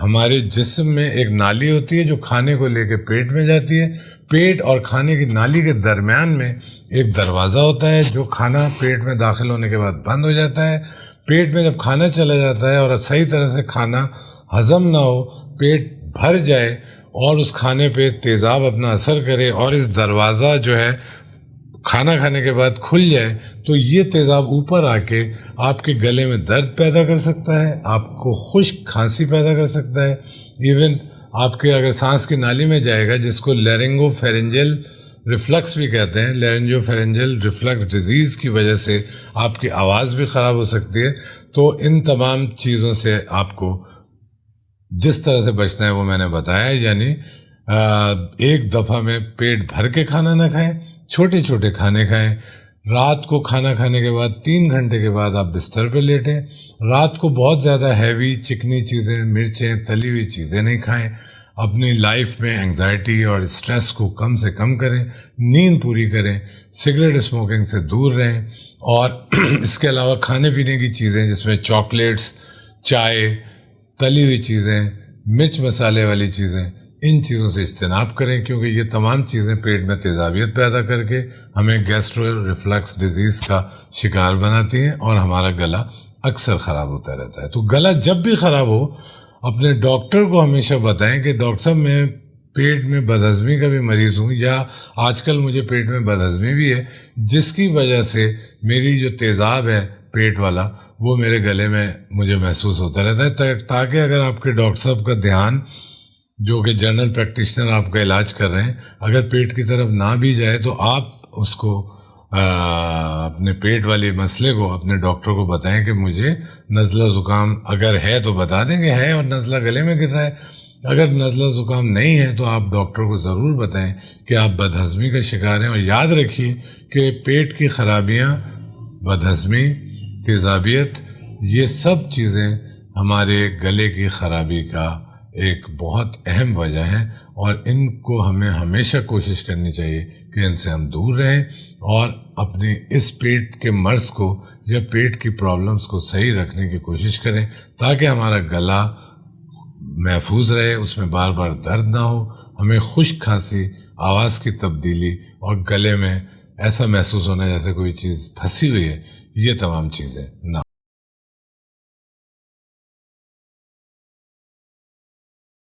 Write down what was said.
ہمارے جسم میں ایک نالی ہوتی ہے جو کھانے کو لے کے پیٹ میں جاتی ہے. پیٹ اور کھانے کی نالی کے درمیان میں ایک دروازہ ہوتا ہے جو کھانا پیٹ میں داخل ہونے کے بعد بند ہو جاتا ہے. پیٹ میں جب کھانا چلا جاتا ہے اور صحیح طرح سے کھانا ہضم نہ ہو، پیٹ بھر جائے اور اس کھانے پہ تیزاب اپنا اثر کرے اور اس دروازہ جو ہے کھانا کھانے کے بعد کھل جائے، تو یہ تیزاب اوپر آ کے آپ کے گلے میں درد پیدا کر سکتا ہے، آپ کو خشک کھانسی پیدا کر سکتا ہے. ایون آپ کے اگر سانس کی نالی میں جائے گا، جس کو لیرنگو فیرنجل ریفلکس بھی کہتے ہیں، لیرنجو فیرنجل ریفلکس ڈیزیز کی وجہ سے آپ کی آواز بھی خراب ہو سکتی ہے. تو ان تمام چیزوں سے آپ کو جس طرح سے بچنا ہے وہ میں نے بتایا. یعنی ایک دفعہ میں پیٹ بھر کے کھانا نہ کھائیں، چھوٹے چھوٹے کھانے کھائیں. رات کو کھانا کھانے کے بعد 3 گھنٹے کے بعد آپ بستر پہ لیٹیں. رات کو بہت زیادہ ہیوی چکنی چیزیں، مرچیں، تلی ہوئی چیزیں نہیں کھائیں. اپنی لائف میں انگزائٹی اور اسٹریس کو کم سے کم کریں. نیند پوری کریں. سگریٹ اسموکنگ سے دور رہیں. اور اس کے علاوہ کھانے پینے کی چیزیں جس میں چاکلیٹس، چائے، تلی ہوئی چیزیں، مرچ مسالے والی چیزیں، ان چیزوں سے اجتناب کریں، کیونکہ یہ تمام چیزیں پیٹ میں تیزابیت پیدا کر کے ہمیں گیسٹرو ریفلکس ڈیزیز کا شکار بناتی ہیں اور ہمارا گلا اکثر خراب ہوتا رہتا ہے. تو گلا جب بھی خراب ہو اپنے ڈاکٹر کو ہمیشہ بتائیں کہ ڈاکٹر صاحب میں پیٹ میں بدہضمی کا بھی مریض ہوں، یا آج کل مجھے پیٹ میں بدہضمی بھی ہے جس کی وجہ سے میری جو تیزاب ہے پیٹ والا وہ میرے گلے میں مجھے محسوس ہوتا رہتا ہے. تاکہ اگر آپ کے ڈاکٹر صاحب کا دھیان، جو کہ جنرل پریکٹیشنر آپ کا علاج کر رہے ہیں، اگر پیٹ کی طرف نہ بھی جائے تو آپ اس کو اپنے پیٹ والے مسئلے کو اپنے ڈاکٹر کو بتائیں کہ مجھے نزلہ زکام اگر ہے تو بتا دیں کہ ہے اور نزلہ گلے میں گر رہا ہے. اگر نزلہ زکام نہیں ہے تو آپ ڈاکٹر کو ضرور بتائیں کہ آپ بدہضمی کا شکار ہیں. اور یاد رکھیے کہ پیٹ کی خرابیاں، بدہضمی، تیزابیت، یہ سب چیزیں ہمارے گلے کی خرابی کا ایک بہت اہم وجہ ہے، اور ان کو ہمیں ہمیشہ کوشش کرنی چاہیے کہ ان سے ہم دور رہیں اور اپنی اس پیٹ کے مرض کو یا پیٹ کی پرابلمز کو صحیح رکھنے کی کوشش کریں، تاکہ ہمارا گلا محفوظ رہے، اس میں بار بار درد نہ ہو، ہمیں خشک کھانسی، آواز کی تبدیلی اور گلے میں ایسا محسوس ہونا جیسے کوئی چیز پھنسی ہوئی ہے، یہ تمام چیزیں نہ